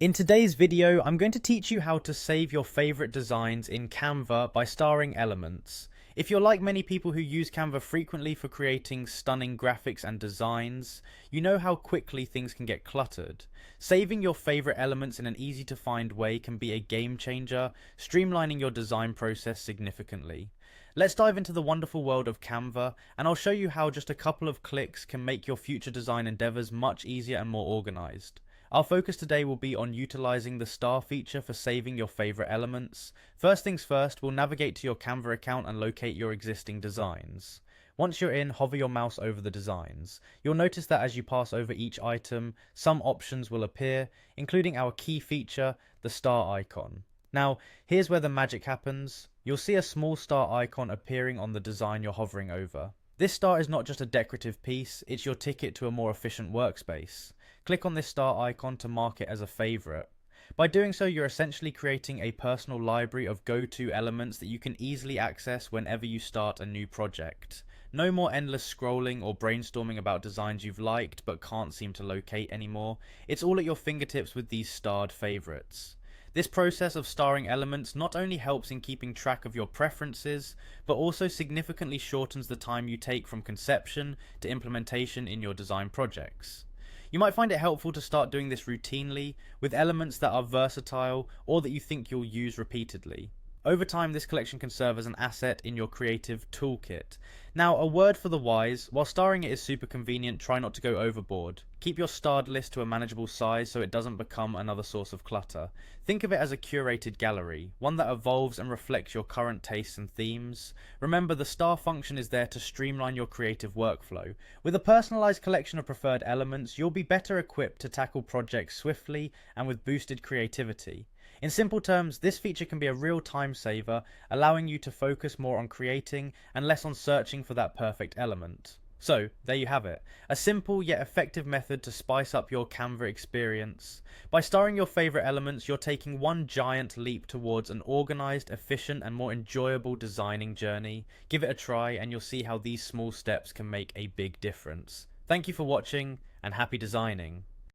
In today's video, I'm going to teach you how to save your favorite designs in Canva by starring elements. If you're like many people who use Canva frequently for creating stunning graphics and designs, you know how quickly things can get cluttered. Saving your favorite elements in an easy to find way can be a game changer, streamlining your design process significantly. Let's dive into the wonderful world of Canva, and I'll show you how just a couple of clicks can make your future design endeavors much easier and more organized. Our focus today will be on utilizing the star feature for saving your favorite elements. First things first, we'll navigate to your Canva account and locate your existing designs. Once you're in, hover your mouse over the designs. You'll notice that as you pass over each item, some options will appear, including our key feature, the star icon. Now, here's where the magic happens. You'll see a small star icon appearing on the design you're hovering over. This star is not just a decorative piece, it's your ticket to a more efficient workspace. Click on this star icon to mark it as a favorite. By doing so, you're essentially creating a personal library of go-to elements that you can easily access whenever you start a new project. No more endless scrolling or brainstorming about designs you've liked but can't seem to locate anymore. It's all at your fingertips with these starred favorites. This process of starring elements not only helps in keeping track of your preferences, but also significantly shortens the time you take from conception to implementation in your design projects. You might find it helpful to start doing this routinely, with elements that are versatile or that you think you'll use repeatedly. Over time, this collection can serve as an asset in your creative toolkit. Now, a word for the wise: while starring it is super convenient, try not to go overboard. Keep your starred list to a manageable size so it doesn't become another source of clutter. Think of it as a curated gallery, one that evolves and reflects your current tastes and themes. Remember, the star function is there to streamline your creative workflow. With a personalized collection of preferred elements, you'll be better equipped to tackle projects swiftly and with boosted creativity. In simple terms, this feature can be a real time saver, allowing you to focus more on creating and less on searching for that perfect element. So, there you have it. A simple yet effective method to spice up your Canva experience. By starring your favorite elements, you're taking one giant leap towards an organized, efficient, and more enjoyable designing journey. Give it a try and you'll see how these small steps can make a big difference. Thank you for watching, and happy designing.